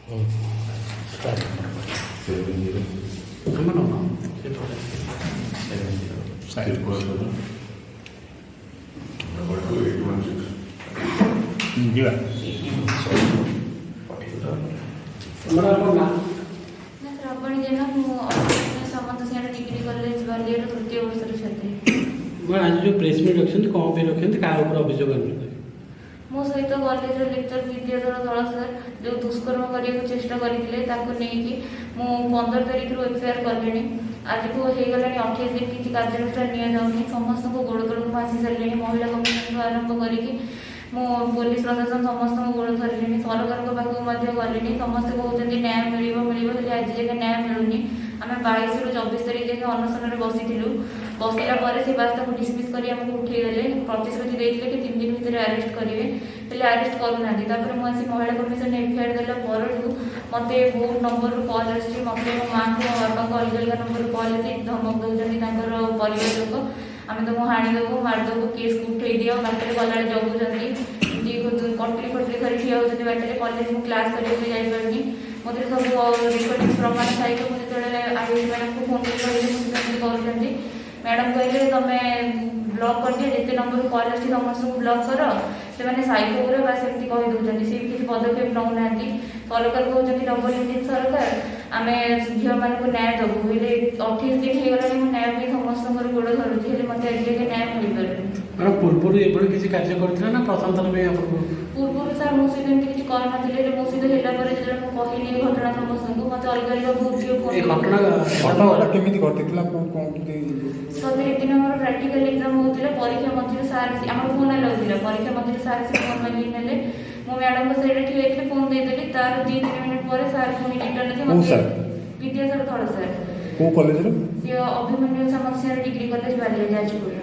ଶ୍ରାବଣୀ ଜେନା ମୁଁ ସମସ୍ତ ସେଠାରେ ଡିଗ୍ରୀ କଲେଜ ବାଲିଆର ତୃତୀୟ ବର୍ଷର ଛାତ୍ରୀ। ଆଜି ଯେଉଁ ପ୍ରେସ୍ ମିଟ୍ ରଖିଛନ୍ତି କ'ଣ ପାଇଁ ରଖିଛନ୍ତି, କାହା ଉପରେ ଅଭିଯୋଗ ଆଣିଛନ୍ତି? ମୋ ସହିତ କଲେଜର ଲେକ୍ଚର ବିଦ୍ୟାଧର ଧଳ ସାର୍ ଯେଉଁ ଦୁଷ୍କର୍ମ କରିବାକୁ ଚେଷ୍ଟା କରିଥିଲେ ତାକୁ ନେଇକି ମୁଁ 15 ତାରିଖରୁ ଏଫଆଇଆର୍ କଲିଣି। ଆଜିକୁ ହେଇଗଲାଣି 28 ଦିନ କିଛି କାର୍ଯ୍ୟାନୁଷ୍ଠାନ ନିଆଯାଉନି। ସମସ୍ତଙ୍କୁ ଗୋଡ଼ ତଳକୁ ମୁଁ ଆସି ସାରିଲିଣି। ମହିଳା କମିଶନରୁ ଆରମ୍ଭ କରିକି ମୁଁ ପୋଲିସ ପ୍ରଶାସନ ସମସ୍ତଙ୍କୁ ଗୋଡ଼ ଧରିଲିଣି। ସରକାରଙ୍କ ପାଖକୁ ମଧ୍ୟ ଗଲିଣି। ସମସ୍ତେ କହୁଛନ୍ତି ନ୍ୟାୟ ମିଳିବ ହେଲେ ଆଜି ଯାକେ ନ୍ୟାୟ ମିଳୁନି। ଆମେ 22ରୁ 24 ତାରିଖ ଯାକେ ଅନଶନରେ ବସିଥିଲୁ। ବସିଲା ପରେ ସେ ବାସ୍ ତାକୁ ଡିସମିସ୍ କରି ଆମକୁ ଉଠେଇଦେଲେ। ପ୍ରତିଶ୍ରୁତି ଦେଇଥିଲେ କି 3 ଦିନ ଭିତରେ ଆରେଷ୍ଟ କରିବେ, ହେଲେ ଆରେଷ୍ଟ କରୁନାହାନ୍ତି। ତାପରେ ମୁଁ ଆସି ମହିଳା କମିଶନ ଏଫଆଇଆର୍ ଦେଲା ପରଠୁ ମୋତେ ବହୁତ ନମ୍ବରରୁ କଲ୍ ଆସିଛି। ମୋତେ ମୋ ମାଆଙ୍କୁ ମୋ ବାପାଙ୍କ ଅଲଗା ଅଲଗା ନମ୍ବରରୁ କଲ୍ ଆସି ଧମକ ଦେଉଛନ୍ତି ତାଙ୍କର ପରିବାର ଲୋକ। ଆମେ ତୁମକୁ ହାଣିଦେବୁ, ମାରିଦେବୁ, କେସ୍କୁ ଉଠେଇ ଦିଅ, ବାଟରେ ଗଲାବେଳେ ଜଗୁଛନ୍ତି। ଏମିତି କଟୁରୀ ଧରି ଠିଆ ହେଉଛନ୍ତି ବାଟରେ। କଲେଜ ମୁଁ କ୍ଲାସ୍ କରିବାକୁ ଯାଇପାରୁନି। ମୋତେ ସବୁ ରେକର୍ଡିଂ ପ୍ରମାଣ ସାଇକି ମୁଁ ଯେତେବେଳେ ଆଇଏସ୍ ମ୍ୟାଡ଼ାମଙ୍କୁ ଫୋନ୍ କରି କହିଲି ମୁଁ ସେମିତି କରୁଛନ୍ତି। ମ୍ୟାଡ଼ାମ୍ କହିଲେ ତମେ ବ୍ଲକ୍ କରିଦିଅ, ଯେତେ ନମ୍ବରରୁ କଲ୍ ଆସିଛି ସମସ୍ତଙ୍କୁ ବ୍ଲକ୍ କର। ସେମାନେ ସାଇକୋ ଉପରେ ବା ସେମିତି କହିଦେଉଛନ୍ତି। ସେ ବି କିଛି ପଦକ୍ଷେପ ନେଉନାହାନ୍ତି। ସରକାର କହୁଛନ୍ତି ଡବଲ ଇଞ୍ଜିନ୍ ସରକାର, ଆମେ ଝିଅମାନଙ୍କୁ ନ୍ୟାୟ ଦେବୁ, ହେଲେ 28 ଦିନ ହେଇଗଲାଣି ମୁଁ ନ୍ୟାୟ ପାଇଁ ସମସ୍ତଙ୍କର ଗୋଡ଼ ଧରୁଛି, ହେଲେ ମୋତେ ଆଜି ଯାକେ ନ୍ୟାୟ ମିଳିପାରୁନି। ପୂର୍ବରୁ ଏଭଳି କିଛି କାର୍ଯ୍ୟ କରିଥିଲେ ନା ପ୍ରଥମ ଥର ପାଇଁ ଆପଣଙ୍କୁ? ପୂର୍ବରୁ ସାର୍ ମୋ ସହିତ ଏମିତି କିଛି କରିନଥିଲେ, ହେଲେ ମୋ ସହିତ ହେଲା ପରେ ଯେତେବେଳେ ମୁଁ କହିଲି ଏ ଘଟଣା ସମସ୍ତଙ୍କୁ, ମୋତେ ଅଲଗା ଅଲଗା ବହୁତ ଝିଅ ଫୋନ୍ ଘଟଣାଟା କେମିତି ଘଟିଥିଲା? 17 ଦିନ ଆମର ପ୍ରାକ୍ଟିକାଲ ଏକ୍ଜାମ୍ ହେଉଥିଲା। ପରୀକ୍ଷା ମଝିରେ ସାର୍ ଆମର ଫୋନ୍ ଆଲାଉ ଥିଲା। ପରୀକ୍ଷା ମଝିରେ ସାର୍ ସେ ଫୋନ୍ ମାଗିକି ନେଲେ। ମୁଁ ମ୍ୟାଡ଼ାମଙ୍କ ସାଇଡ଼ରେ ଠିଆ ହେଇଥିଲି, ଫୋନ୍ ଦେଇଦେଲି। ତାର 2-3 ମିନିଟ୍ ପରେ ସାର୍ ପୁଣି ରିଟର୍ନ ଦେଇ ମୋତେ ବିଦ୍ୟାଧର ଧଳ ସାର୍। କେଉଁ କଲେଜରେ? ସିଏ ଅଭିମନ୍ୟୁ ସାମନ୍ତସିଂହାର ଡିଗ୍ରୀ କଲେଜ ବାଲିଆ ଯାଜପୁର।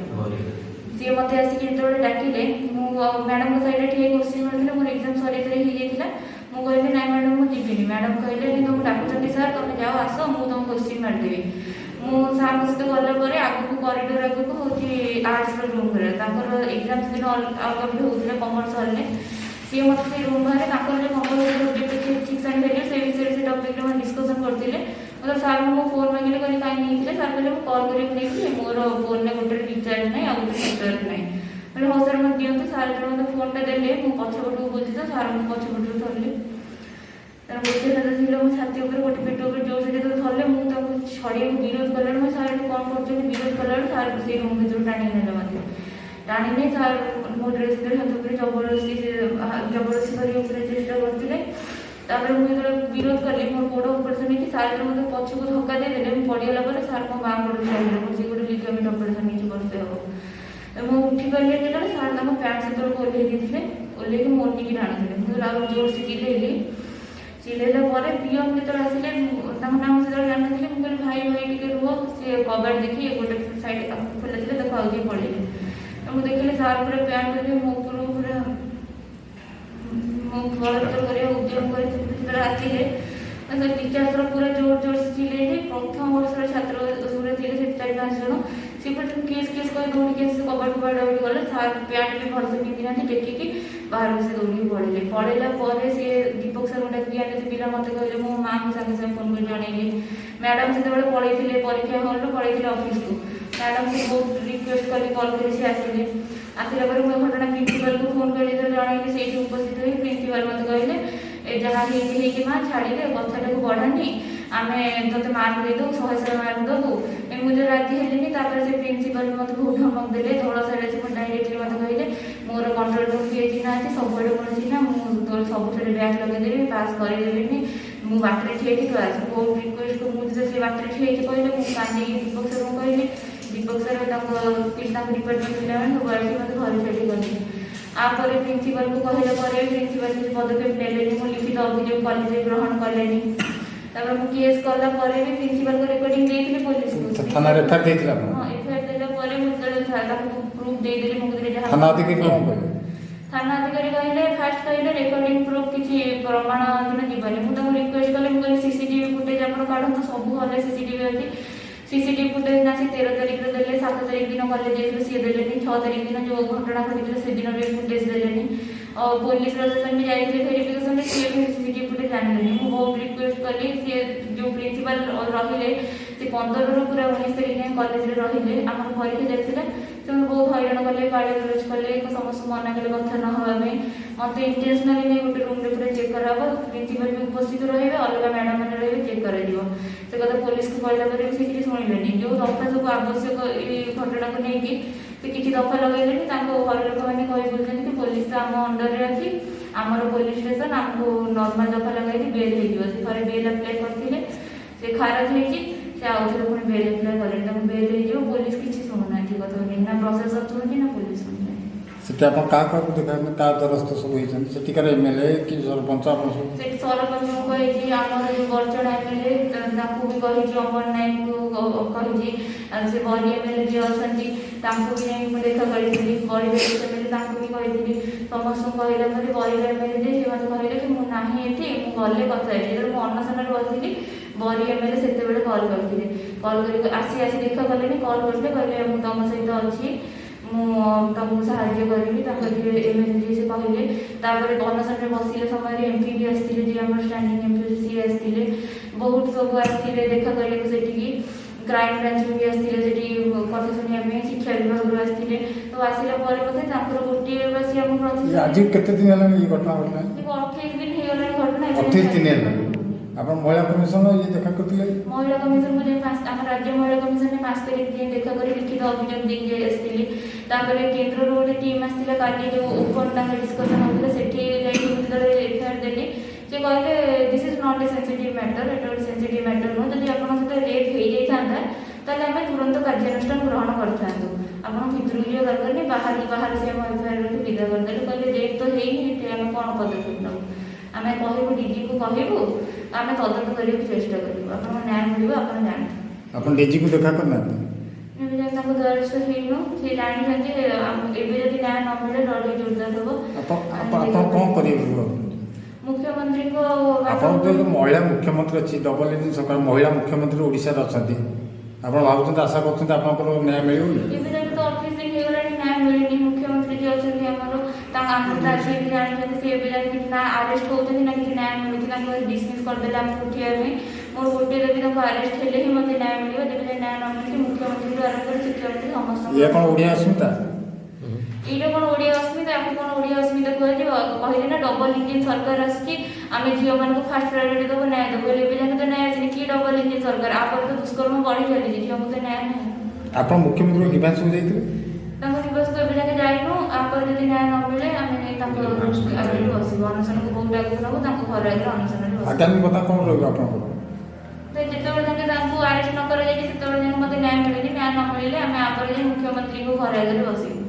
ସିଏ ମୋତେ ଆସିକି ଯେତେବେଳେ ଡାକିଲେ, ମୁଁ ମ୍ୟାଡ଼ାମଙ୍କ ସାଇଡ଼ରେ ଠିଆ କୋଶ୍ଚିନ୍ ମାରିଥିଲେ। ମୋର ଏକ୍ଜାମ୍ ସରିଆରେ ହେଇଯାଇଥିଲା। ମୁଁ କହିଲି ନାଇଁ ମ୍ୟାଡ଼ାମ୍ ମୁଁ ଯିବିନି। ମ୍ୟାଡ଼ାମ୍ କହିଲେ ତୁମକୁ ଡାକୁଛନ୍ତି ସାର୍, ତୁମେ ଯାଅ ଆସ, ମୁଁ ତୁମକୁ କୋଶ୍ଚିନ୍ ମାରିଦେବି। ମୁଁ ସାର୍ଙ୍କ ସହିତ ଗଲା ପରେ ଆଗକୁ କରିଡୋର ଆଗକୁ ହେଉଛି ଆର୍ଟ୍ସର ରୁମ୍ ଘରେ। ତାଙ୍କର ଏକ୍ଜାମ୍ ସେଦିନ ଅଲଗା ବି ହେଉଥିଲା କମର୍ସ ହଲ୍ରେ। ସିଏ ମୋତେ ସେଇ ରୁମ୍ ବାହାରେ ତାଙ୍କର ଯେଉଁ କମର୍ସ ସବଜେକ୍ଟ ଠିକ୍ ଜାଣିପାରିଲେ ସେ ବିଷୟରେ ସେ ଟପିକ୍ରେ ମାନେ ଡିସ୍କସନ୍ କରିଥିଲେ। ମୋତେ ସାର୍ଙ୍କୁ ମୋ ଫୋନ୍ ମାଗିଲେ, କହିଲେ କାହିଁକି ନେଇଥିଲେ? ସାର୍ କହିଲେ ମୁଁ କଲ୍ କରିବାକୁ ନେଇଥିଲି, ମୋର ଫୋନ୍ରେ ଗୋଟେରେ ରିଚାର୍ଜ ନାହିଁ, ଆଉ ଗୋଟେ ନେଟୱାର୍କ ନାହିଁ। କହିଲେ ହଉ ସାର୍ ମୋତେ ଦିଅନ୍ତୁ। ସାର୍ ଯେତେବେଳେ ମୋତେ ଫୋନ୍ଟା ଦେଲେ ମୁଁ ପଛପଟକୁ ବୁଝି ତ ସାର୍ଙ୍କୁ ପଛପଟରୁ ଧରିଲି। ତାର ଗୋଟେ ହାତ ଥିଲା ମୋ ଛାତି ଉପରେ, ଗୋଟେ ପେଟ ଉପରେ, ଯେଉଁ ସେ ଯେତେବେଳେ ଧରିଲେ ମୁଁ ତାକୁ ଛଡ଼ିବାକୁ ବିରୋଧ କଲାବେଳେ ମୋ ସାର୍ କ'ଣ କରୁଛନ୍ତି ବିରୋଧ କଲାବେଳେ ସାର୍ ସେଇ ରୁମ୍ ଭିତରୁ ଟାଣିକି ନେଲେ। ମୋତେ ଟାଣିଲେ ସାର୍ ମୋ ଡ୍ରେସ୍ ଉପରେ ହାତ ଉପରେ ଜବରଦସ୍ତି କରିବାକୁ ଉପରେ ଚେଷ୍ଟା କରିଥିଲେ। ତାପରେ ମୁଁ ଯେତେବେଳେ ବିରୋଧ କଲି, ମୋର ଗୋଡ଼ ଅପରେସନ୍ ହେଇଛି। ସାର୍ ଯେତେବେଳେ ମୋତେ ପଛକୁ ଧକ୍କା ଦେଇଦେଲେ, ମୁଁ ପଡ଼ିଗଲା ପରେ ସାର୍ ମୋ ବାଁ ଗୋଡ଼ ଛାଡ଼ିଲେ। ମୋର ସେ ଗୋଟେ ଲିଗାମେଣ୍ଟ ଅପରେସନ୍ ହେଇଛି ବର୍ଷେ ହେବ। ମୁଁ ଉଠିପାରିଲି ଯେତେବେଳେ ସାର୍ ତାଙ୍କ ପ୍ୟାଣ୍ଟ ସେତେବେଳକୁ ଓହ୍ଲେଇ ଦେଇଥିଲେ। ଓହ୍ଲେଇକି ମୋ ଓନିକି ଟାଣୁଥିଲେ। ମୁଁ ଆଉ ଜୋରସେ ଚିଲେଇଲା ପରେ ପିଅନ ଯେତେବେଳେ ଆସିଲେ, ତାଙ୍କ ନାଁ ମୁଁ ସେତେବେଳେ ଜାଣିନଥିଲି। ମୁଁ କହିଲି ଭାଇ ଟିକେ ରୁହ। ସିଏ କବାଟ ଦେଖି ଗୋଟେ ସାଇଡ଼୍ ଖୋଲା ଥିଲେ, ତାକୁ ଆଉ ଟିକେ ପଳେଇଲେ। ମୁଁ ଦେଖିଲି ସାର୍ ପୁରା ପ୍ୟାଣ୍ଟ ଧରି ମୋ ଉପରକୁ ପୁରା ମୋ ବଳବତ୍ତର କରିବାକୁ ଉଦ୍ୟମ କରି ଯେତେବେଳେ ଆସିଲେ, ସେ ଟିଚର୍ସର ପୁରା ଜୋରସେ ଚିଲେଇଲେ। ପ୍ରଥମ ବର୍ଷର ଛାତ୍ର ଥିଲେ ସେ 4-5 ଜଣ। ସେ ପୁରା କେସ୍ କହି ଦୌଡ଼ିକି ଆସି କବାଟ ଦୌଡ଼ି ଗଲେ। ସାର୍ ପ୍ୟାଣ୍ଟ ବି ଭଲସେ ପିନ୍ଧିନାହାନ୍ତି, ଟେକିକି ବାହାରକୁ ସେ ଦୌଡ଼ିକି ପଳେଇଲା ପରେ ସିଏ ଦୀପକ ସାର୍ଙ୍କୁ ଡାକିକି ଆଣିଲେ। ସେ ପିଲା ମୋତେ କହିଲେ, ମୋ ମାଆଙ୍କୁ ସାଙ୍ଗେ ସାଙ୍ଗେ ଫୋନ୍ କରି ଜଣେଇଲି। ମ୍ୟାଡ଼ାମ୍ ସେତେବେଳେ ପଳେଇଥିଲେ ପରୀକ୍ଷା ହଲ୍ରୁ, ପଳେଇଥିଲେ ଅଫିସକୁ। ମ୍ୟାଡ଼ାମ୍ଙ୍କୁ ବହୁତ ରିକ୍ୱେଷ୍ଟ କଲି, କଲ୍ କରି ସେ ଆସିଲେ। ଆସିଲା ପରେ ମୁଁ ଏ ଘଟଣା ପ୍ରିନ୍ସିପାଲ୍କୁ ଫୋନ୍ କରି ଯେତେବେଳେ ଜଣେଇଲି, ସେଇଠି ଉପସ୍ଥିତ ହୋଇ ପ୍ରିନ୍ସିପାଲ୍ ମୋତେ କହିଲେ ଯାହା ହେଇଛି ମା ଛାଡ଼ିଦେ, କଥାଟାକୁ ବଢ଼ାନି, ଆମେ ତୋତେ ମାର୍କ ଦେଇଦେବୁ, 100 ମାର୍କ ଦେବୁ। ମୁଁ ଯେଉଁ ରାଜି ହେଲିନି। ତାପରେ ସେ ପ୍ରିନ୍ସିପାଲ୍ ମୋତେ ବହୁତ ଧମକ ଦେଲେ। ଧଳ ସାର୍ ଆସି ମୁଁ ଡାଇରେକ୍ଟଲି ମୋତେ କହିଲେ ମୋର କଣ୍ଟ୍ରୋଲ ରୁମ୍ କିଏ ଚିହ୍ନା ଅଛି, ସବୁଆଡ଼େ ମୋର ଚିହ୍ନା, ମୁଁ ତୋର ସବୁଥିରେ ବ୍ୟାକ୍ ଲଗେଇଦେବି, ପାସ୍ କରେଇଦେବିନି, ମୁଁ ବାଟରେ ଠିଆ ହେଇକି ତୁ ଆସ। ବହୁତ ରିକ୍ୱେଷ୍ଟ ମୁଁ ଯେତେବେଳେ ସେ ବାଟରେ ଠିଆ ହେଇକି କହିଲେ, ମୁଁ କାନ୍ଦିକି ଦୀପକ ସାର୍ଙ୍କୁ କହିଲି। ଦୀପକ ସାର୍ ତାଙ୍କ ଡିପାର୍ଟମେଣ୍ଟ ପିଲାମାନେ ସବୁ ଆଣିକି ମୋତେ ଘରେ ଛାଡ଼ି ଗଲେ। ଆପରେ ପ୍ରିନ୍ସିପାଲ୍କୁ କହିଲା ପରେ ପ୍ରିନ୍ସିପାଲ୍ କିଛି ପଦକ୍ଷେପ ନେଲେନି। ମୁଁ ଲିଖିତ ଅଭିଯୋଗ କଲେଜରେ ଗ୍ରହଣ କଲେନି। ତାପରେ ମୁଁ କେସ୍ କଲା ପରେ ବି ପ୍ରିନ୍ସିପାଲ୍ଙ୍କ ରେକର୍ଡିଂ ଦେଇଥିଲି ପୋଲିସକୁ। ଥାନାରେ ଏଫଆଇଆର୍ ଦେଇଥିଲେ ଆପଣ? ହଁ, ଏଫଆଇଆର୍ ଦେଲା ପରେ ମୁଁ ଯେତେବେଳେ ତାକୁ ପ୍ରୁଫ୍ ଦେଇଦେଲି ମୋ କତିରେ ଯାହା। ଥାନା ଅଧିକାରୀ କ'ଣ କହିଲେ? ଥାନା ଅଧିକାରୀ କହିଲେ, ଫାର୍ଷ୍ଟ କହିଲେ ରେକର୍ଡିଂ ପ୍ରୁଫ୍ କିଛି ପ୍ରମାଣ ଯିବନି। ମୁଁ ତାଙ୍କୁ ରିକ୍ୱେଷ୍ଟ କଲି, ମୁଁ କହିଲି ସିସିଟିଭି ଫୁଟେଜ୍ ଆପଣ କାଢ଼ନ୍ତୁ, ସବୁ ହଲ୍ରେ ସିସିଟିଭି ଅଛି। ସିସିଟିଭି ଫୁଟେଜ୍ ନା ସେ 13 ତାରିଖରେ ଦେଲେ, 7 ତାରିଖ ଦିନ କଲେଜ ଯାଇଥିଲେ ସିଏ ଦେଲେନି, 6 ତାରିଖ ଦିନ ଯେଉଁ ଘଟଣା ଘଟିଥିଲା ସେଦିନ ବି ଫୁଟେଜ୍ ଦେଲେନି। और पुलिस प्रशासन भी जाइए भेरिफिकेशन सी भी सीसीटीवी फुटेज जानलेनि मु बहुत रिक्वेस्ट कली सी जो प्रिंसिपल रहिले से 15 रु पूरा 19 तारिख जाए कॉलेज रे रहिले हमर परीक्षा जाइथिले से बहुत हैरान कले गाड़ी गरज कले समस्त मना कले कथा न हवा में मत इंटेंशनली नहीं गोटे रूम रे पूरा चेक कराबो प्रिंसिपल भी उपस्थित रहिबे अलग मैडम माने रहिबे चेक करा दियो से कथा पुलिस को कहला पर से किछि सुनिलेनी जो दफा सब आवश्यक ई घटना को नै कि से किछि दफा लगैलेनी ताको घर लोक माने कहि बोलछन कि पुलिस तो हम अंडर रे अछि हमर पुलिस स्टेशन हमको नॉर्मल दफा लगाई बेल हे दियो से थरे बेल अप्लाई करथिले से खारज हे कि से आउथरे पुनी बेल अप्लाई करले त बेल हे दियो पुलिस किछि सुनना थी कथा ना प्रशासन सुनती ना पुलिस सुनती ସେଠି ଆପଣ କାହାକୁ ଦେଖା କାହା ଦ୍ୱାରସ୍ଥ ସବୁ ହେଇଛନ୍ତି ସେଠିକାର ଏମଏଲଏ କି ସରପଞ୍ଚ ଆପଣ ସବୁ ସେଠି ସରପଞ୍ଚଙ୍କୁ କହିଛି ଆମର ଯେଉଁ ବର୍ଚଣା ଏମଏଲଏ ତାଙ୍କୁ ବି କହିଛି ଅମର ନାୟକଙ୍କୁ କହିଛି ସେ ବରି ଏମଏଲଏ ଯିଏ ଅଛନ୍ତି ତାଙ୍କୁ ବି ଯାଇ ମୁଁ ଦେଖା କରିଥିଲି ବରିର ଏମଏଲଏ ତାଙ୍କୁ ବି କହିଥିଲି ସମସ୍ତଙ୍କୁ କହିଲା ପରେ ବରିର ଏମଏଲଏ ଯିଏ ସେ ମୋତେ କହିଲେ କି ମୁଁ ନାହିଁ ଏଠି ମୁଁ ଗଲେ କଥା ହେବି ଯେତେବେଳେ ମୁଁ ଅନ୍ନଶନରେ ବସିଥିଲି ବରି ଏମଏଲଏ ସେତେବେଳେ କଲ୍ କରିଥିଲେ କଲ୍ କରି ଆସି ଦେଖା କଲେନି କଲ୍ କରିଥିଲେ କହିଲେ ମୁଁ ତମ ସହିତ ଅଛି ମୁଁ ତମକୁ ସାହାଯ୍ୟ କରିବି ତାପରେ ଏମଏଲଏ ସେ କହିଲେ ତାପରେ ଅନଶନରେ ବସିଲେ ସମୟରେ ଏମପି ବି ଆସିଥିଲେ ଯିଏ ଆମର ଷ୍ଟାଣ୍ଡିଂ ଏମପି ସିଏ ଆସିଥିଲେ ବହୁତ ସବୁ ଆସିଥିଲେ ଦେଖା କରିବାକୁ ସେଠିକି କ୍ରାଇମ୍ ବ୍ରାଞ୍ଚରୁ ବି ଆସିଥିଲେ ସେଠି କଥା ଶୁଣିବା ପାଇଁ ଶିକ୍ଷା ବିଭାଗରୁ ଆସିଥିଲେ ତ ଆସିଲା ପରେ ମଧ୍ୟ ତାଙ୍କର ଗୋଟିଏ ବାସି ଆମ ପ୍ରତି ଆଜି କେତେ ଦିନ ହେଲାଣି ଏ ଘଟଣା ଘଟିଲା 28 ଦିନ ହେଇଗଲାଣି ଘଟଣା 28 ଦିନ ହେଲାଣି ଆପଣ ମହିଳା କମିଶନ ଇଏ ଦେଖା କରିଥିଲେ ମହିଳା କମିଶନ ଆମ ରାଜ୍ୟ ମହିଳା କମିଶନରେ 5 ତାରିଖ ଦିନ ଦେଖା କରି ଲିଖିତ ଅଭିଯୋଗ ଦେଇକି ଆସିଥିଲି ତାପରେ କେନ୍ଦ୍ରରୁ ଗୋଟେ ଟିମ୍ ଆସିଥିଲା କାଲି ଯେଉଁ ଓପନ୍ ତାଙ୍କ ଡିସ୍କସନ୍ ହେଉଥିଲା ସେଠି ଯାଇକି ଯେତେବେଳେ ଏଫଆଇଆର୍ ଦେଲି ସେ କହିଲେ this is not a sensitive matter ଏଟା ଗୋଟେ ସେନ୍ସିଟିଭ୍ ମ୍ୟାଟର୍ ନୁହଁ ଯଦି ଆପଣଙ୍କ ସହିତ ରେପ୍ ହେଇଯାଇଥାନ୍ତା ତାହେଲେ ଆମେ ତୁରନ୍ତ କାର୍ଯ୍ୟାନୁଷ୍ଠାନ ଗ୍ରହଣ କରିଥାନ୍ତୁ ଆପଣ ଭିତରକୁ ଯିବା ଦରକାର ନାହିଁ ବାହାରେ ସେ ଆମ ଏଫଆଇଆର୍କୁ ବିଦା କରିଦେଲେ କହିଲେ ରେପ୍ ତ ହେଇନି ଏଠି ଆମେ କ'ଣ ପଦକ୍ଷେପ ନେବୁ ଆମେ କହିବୁ ଡିଜିକୁ କହିବୁ ଆମେ ତଦନ୍ତ କରିବାକୁ ଚେଷ୍ଟା କରିବୁ ଆପଣଙ୍କ ନ୍ୟାୟ ମିଳିବ ଆପଣ ଜାଣନ୍ତୁ ଆପଣ ଡିଜିକୁ ଦେଖା କରିନାହାନ୍ତି ଏବେ ଯାଏଁ ତାଙ୍କ ଦ୍ୱାରସ୍ଥ ହେଇନୁ ସେ ଜାଣିଛନ୍ତି ଏବେ ଯଦି ନ୍ୟାୟ ନ ମିଳେ ଲଢ଼େଇ ଜୋରଦାର ହେବ ଆପଣ କ'ଣ କରିବେ ମୁଖ୍ୟମନ୍ତ୍ରୀଙ୍କ ଆପଣଙ୍କ ତ ମହିଳା ମୁଖ୍ୟମନ୍ତ୍ରୀ ଅଛି ଡବଲ ଇଞ୍ଜିନ୍ ସରକାର ମହିଳା ମୁଖ୍ୟମନ୍ତ୍ରୀ ଓଡ଼ିଶାରେ ଅଛନ୍ତି ଆପଣ ଭାବୁଛନ୍ତି ଆଶା କରୁଛନ୍ତି ଆପଣଙ୍କର ନ୍ୟାୟ ମିଳିବ ଏବେ ଯାଏଁ ତ 28 ଦିନ ହେଇଗଲାଣି ନ୍ୟାୟ ମିଳିନି ମୁଖ୍ୟମନ୍ତ୍ରୀ ଯିଏ ଅଛନ୍ତି ଆମର ତାଙ୍କ ଆମର ରାଜ୍ୟ ବି ଜାଣିଛନ୍ତି ସେ ଏବେ ଯାଏଁ କିଛି ନା ଆରେଷ୍ଟ ହେଉଛନ୍ତି ନା କିଛି ନ୍ୟାୟ ମିଳୁଛି ତାଙ୍କୁ ଡିସମିସ୍ କରିଦେଲେ ଆମକୁ ଉଠିବା ପାଇଁ ମୋର ଗୋଟିଏ ଯଦି ତାଙ୍କୁ ଆରେଷ୍ଟ ହେଲେ ହିଁ ମୋତେ ନ୍ୟାୟ ମିଳିବ ଯେବେ ଯାଏଁ ନ୍ୟାୟ ନ ମିଳୁଛି ମୁଖ୍ୟମନ୍ତ୍ରୀରୁ ଆରମ୍ଭ କରି ଶିକ୍ଷାମନ୍ତ୍ରୀ ସମସ୍ତଙ୍କୁ ଇଏ କ'ଣ ଓଡ଼ିଆ ଅସ୍ମିତା ଏଇଟା କ'ଣ ଓଡ଼ିଆ ଅସ୍ମିତା ଆକୁ କ'ଣ ଓଡ଼ିଆ ଅସ୍ମିତା କୁହାଯିବ କହିଲେ ନା ଡବଲ ଇଞ୍ଜିନ୍ ସରକାର ଆସୁଛି ଆମେ ଝିଅମାନଙ୍କୁ ଫାଷ୍ଟ ପ୍ରାୟୋରିଟି ଦେବୁ ନ୍ୟାୟ ଦେବୁ ହେଲେ ଏବେ ଯାଏଁ ତ ନ୍ୟାୟ ଆସିନି କି ଡବଲ ଇଞ୍ଜିନ୍ ସରକାର ଆପରେ ତ ଦୁଷ୍କର୍ମ ବଢ଼ି ଚାଲିଛି ଝିଅଙ୍କୁ ତ ନ୍ୟାୟ ନାହିଁ ଆପଣ ମୁଖ୍ୟମନ୍ତ୍ରୀ ନିବାସକୁ ଯାଇଥିଲେ ତାଙ୍କ ନିବାସକୁ ଏବେ ଯାକେ ଯାଇନୁ ଆପରେ ଯଦି ନ୍ୟାୟ ନ ମିଳେ ଆମେ ଯାଇ ତାଙ୍କ ଆଗରେ ବସିବୁ ଅନଶନକୁ ବହୁତ ଆଗକୁ ନେବୁ ତାଙ୍କ ଘର ଆଗରେ ଅନଶନରେ ବସିବୁ ଆଗାମୀ କଥା କ'ଣ ରହିବ ଆପଣଙ୍କର ଯେତେବେଳେ ଯାକେ ତାଙ୍କୁ ଆରେଷ୍ଟ ନ କରାଯାଇଛି ସେତେବେଳେ ଯାକେ ମୋତେ ନ୍ୟାୟ ମିଳିନି ନ୍ୟାୟ ନ ମିଳିଲେ ଆମେ ଆପରେ ଯାଇ ମୁଖ୍ୟମନ୍ତ୍ରୀଙ୍କ ଘର ଆଗରେ ବସିବୁ